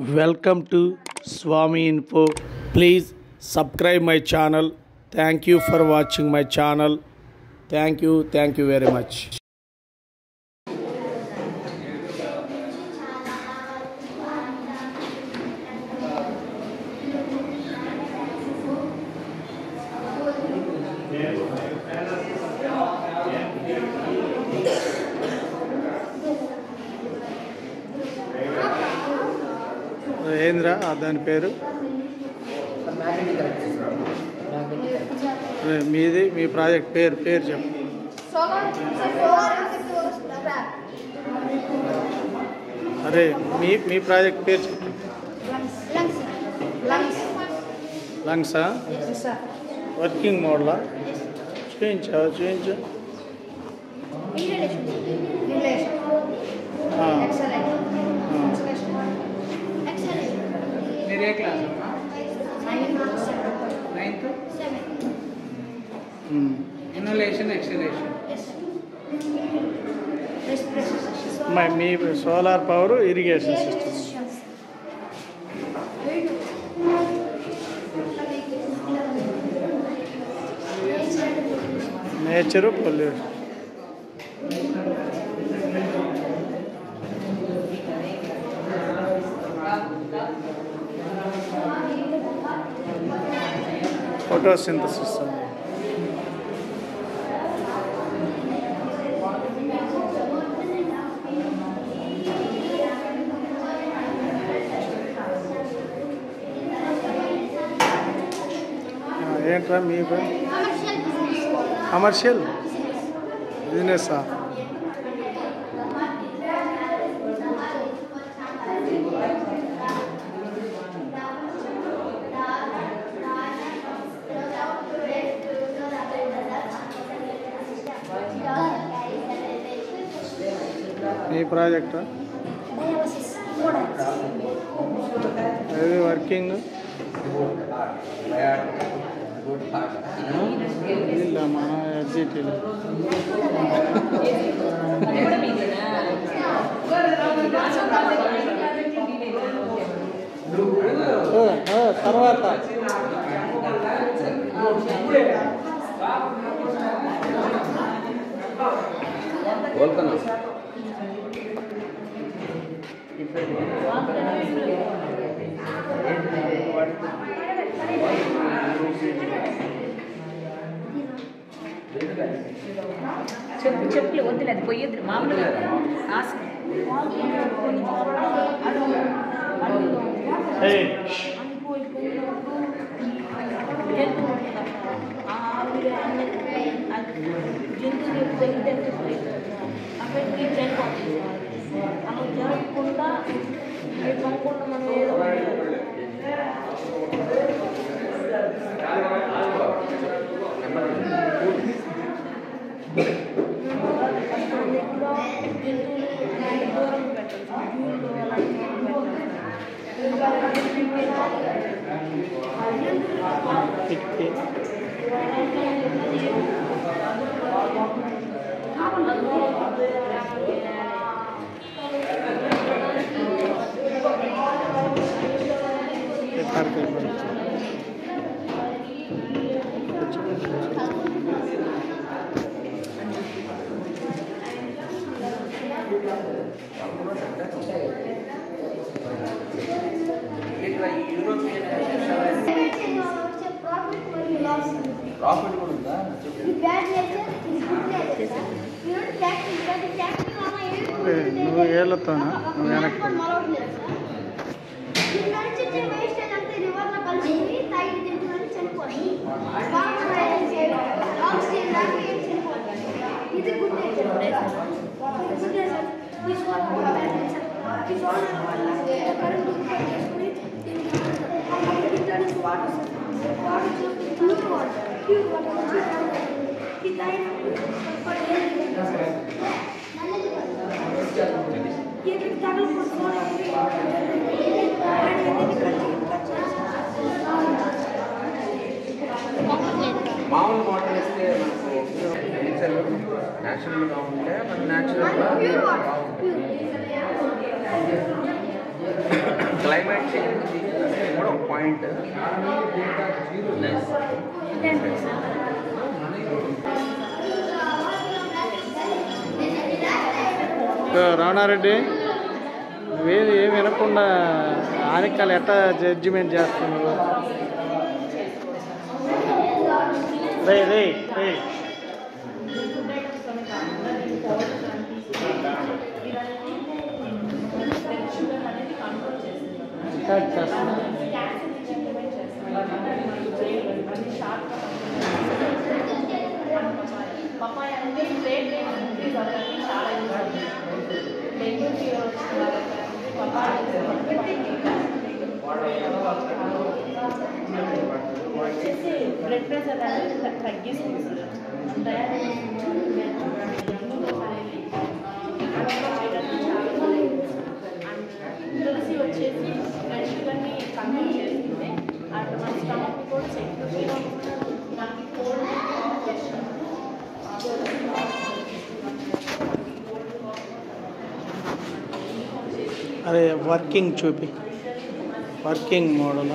Welcome to Swami Info. Please subscribe my channel. Thank you for watching my channel. Thank you very much. ఏంద్రా దాని పేరు మీది మీ project పేరు చెప్పు. అరే మీ ప్రాజెక్ట్ పేరు చెప్పు. లంగ్సా వర్కింగ్ మోడలా చూపించు. మీరు ఏ క్లాస్ నైన్త్ ఇన్నోలేషన్ ఎక్సలేషన్ మీ solar power irrigation system nature pollution photosynthesis ఏంట్రా మీ కమర్షియల్ బిజినెస్సా? మీ ప్రాజెక్టా? అది వర్కింగ్ ಇಲ್ಲ మన ఎడ్జిటీలో తర్వాత చెప్పులు వద్దులే, అది పోయేది మామూలుగా జంతువులు అక్కడికి చనిపోతుంది. అలా జరగకుండా అవి పనుకుండా మనం ఏదో దూరం ప్రాఫిట్ కూడా ఉందా? నువ్వు ఏళ్ళతోనా నువ్వు వెనక్కి మామూలు వాటర్ వేస్తే మనకు నేచురల్గా ఉంటే మన నేచురల్గా క్లైమేట్ పాయింట్ రావణారెడ్డి నువ్వేది ఏమి వినకుండా ఆనికాలు ఎట్లా జడ్జిమెంట్ చేస్తున్నావు? రే రే రే పప్పాయ అంటే రేట్ ఇంక్రీజ్ అవుతుంది చాలా డెంగ్యూ ఫీవర్ వచ్చిన పప్పాయ వచ్చేసి బ్లడ్ ప్రెషర్ అనేది తగ్గిస్తుంది తులసి వచ్చేసి బ్లడ్ షుగర్ని కంట్రోల్ చేస్తుంది అండ్ మన స్టమక్ కూడా సెక్యూరిటీగా మనకి కోల్డ్ అదే వర్కింగ్ చూపి వర్కింగ్ మోడల్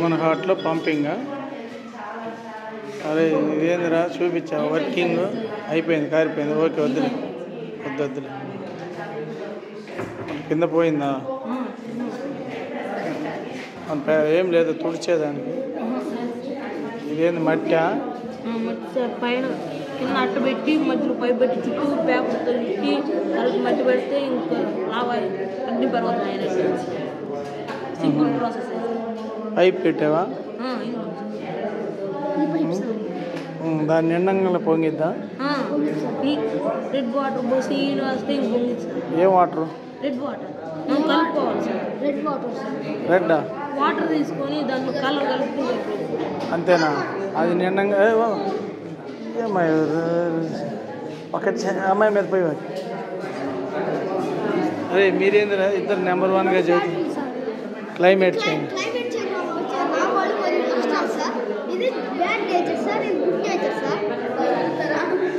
మన హార్ట్లో పంపింగ్. అదే ఇదేందిరా చూపించా వర్కింగ్ అయిపోయింది కారిపోయింది. ఓకే వద్దులే వద్దులే కింద పోయిందా? ఏం లేదు తుడిచేదానికి. ఇదేంది మట్టా? పైన కింద అట్టు పెట్టి మధ్యలో పై పెట్టి చుట్టూ పేపర్తో పెట్టి అది మట్టి పెడితే ఇంకా లావా అన్ని పర్వతాయి. Simple process. పైప్ పెట్టావా? దాన్ని నిండంగా పొంగిద్దా? రెడ్ వాటర్ పోసి వస్తే ఇంక పొంగిద్ది. ఏం వాటరు? రెడ్ వాటర్ కలుపుకోవాలి సార్. రెడ్ వాటర్ రెడ్డా? వాటర్ తీసుకొని దాంట్లో కలర్ కలుపుకుంటారు. అంతేనా? అది నిండంగా ఏమయ్య ఒక అమ్మాయి మీద పోయి అదే మీరేందిరా ఇద్దరు నెంబర్ 1గా చదువు. క్లైమేట్ చేంజ్ ఇది బ్యాడ్ నేచర్ సార్, ఇది గుడ్ నేచర్ సార్.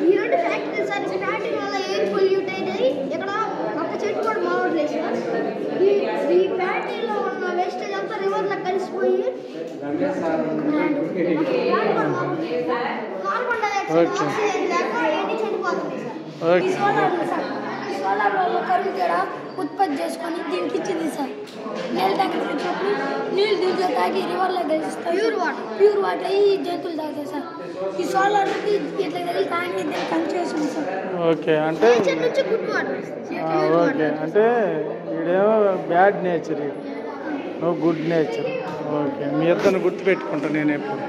ఈ రెండు ఫ్యాక్టరీ సార్, ఈ ఫ్యాక్టరీ వల్ల ఎయిర్ పొల్యూట్ అయినాయి. ఇక్కడ ఒక చెట్టు కూడా మావట్లేదు సార్. ఈ ఫ్యాక్టరీలో ఉన్న వేస్టేజ్ అంతా రివర్లో కలిసిపోయి కార్బన్ డైఆక్సైడ్ ఆక్సిజన్ లేక ఏంటి చనిపోతుంది సార్. ఈ సోలార్ వల్ల కరువు తేడా ఉత్పత్తి చేసుకొని దీనికి ఇచ్చింది సార్. నీళ్ళు తగ్గించినప్పుడు నీళ్ళు దీంట్లో తాగి రివర్లో కలిసిస్తాయి. ప్యూర్ వాటర్ ఈ జంతువులు తాగుతాయి సార్. ఈ సోలార్కి ఇట్లా కలిసి తాగి దీన్ని పనిచేస్తుంది సార్. ఓకే అంటే నుంచి గుడ్ వాటర్. ఓకే అంటే వీడేమో బ్యాడ్ నేచర్, నువ్వు గుడ్ నేచర్. ఓకే మీ ఇద్దరిని గుర్తుపెట్టుకుంటా నేను ఎప్పుడు.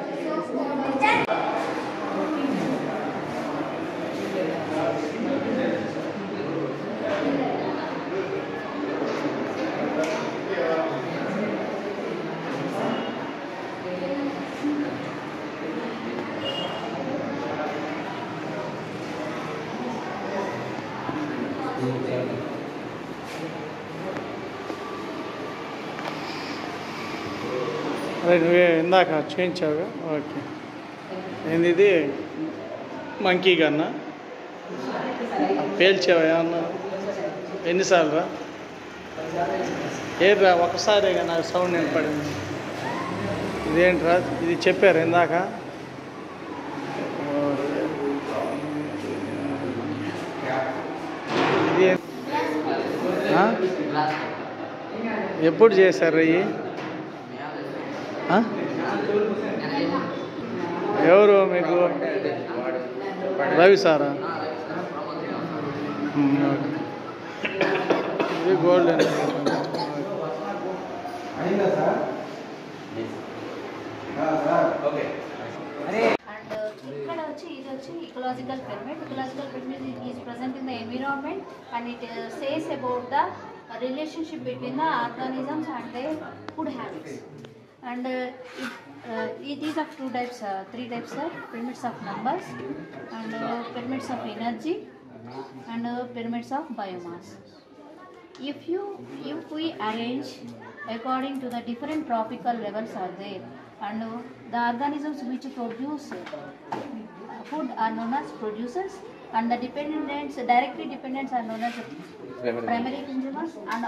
అదే నువ్వే ఇందాక చూపించావుగా. ఓకే ఏంది ఇది? మంకీ కన్నా పేల్చావా ఏమన్నా? ఎన్నిసార్లు రా? ఏర్రా ఒకసారిగా నాకు సౌండ్ వినపడింది. ఇదేంట్రా? ఇది చెప్పారు ఇందాక. ఇది ఎప్పుడు చేశారు ఇవి? ఎవరు మీకు? రవి సారా? ఇది గోల్డెన్. ఇక్కడ వచ్చి ఇది వచ్చి ecological pyramid. Ecological pyramid is present in the environment and it says about the relationship between the organisms and their food habits. And it is of three types sir. Pyramids of numbers and pyramids of energy and pyramids of biomass. If we arrange according to the different tropical levels are there and the organisms which produce food are known as producers, and the dependents, directly dependents are known as primary consumers, and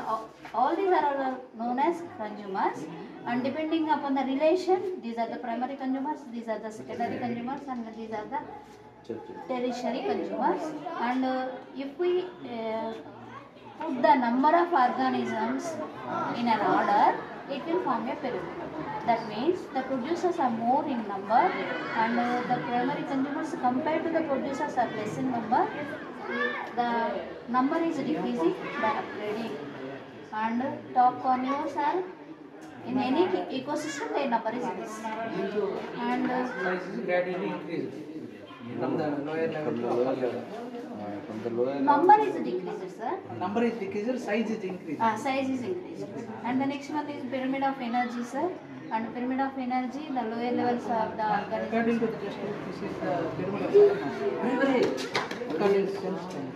all these are all known as consumers. And depending upon the relation, these are the primary consumers, these are the secondary consumers, and these are the tertiary consumers. And if we put the number of organisms in an order, it will form a pyramid. That means the producers are more in number, and the primary consumers compared to the producers are less in number. The number is decreasing by upgrading, and top carnivores are in any ecosystem their number is less. And Size is gradually increased from the lower level to upper level. number is decreased, sir. Number is decreased, size is increased. Size is increased. And the next one is pyramid of energy, sir. And pyramid of energy, the lower levels of the organism. According to the textbook, this is the pyramid of biomass. According to sense strength,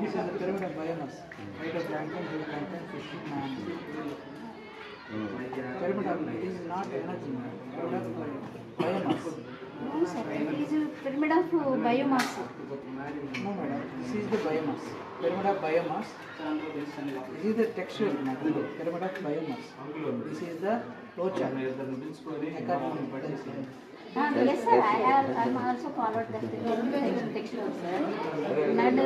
this is the pyramid of biomass. Phytoplankton, zooplankton, fish, man. Pyramid of, it is not energy, pyramid of biomass. No, sir. It is a pyramid of biomass. No, madam. This is the biomass. Pyramid of biomass. This is the texture. Pyramid of biomass. This is the flow chart. Yes, sir. I'm also followed that texture, sir. And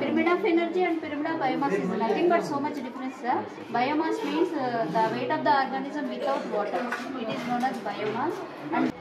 pyramid of energy and pyramid of biomass is nothing but so much difference, sir. Biomass means the weight of the organism without water. It is known as biomass. And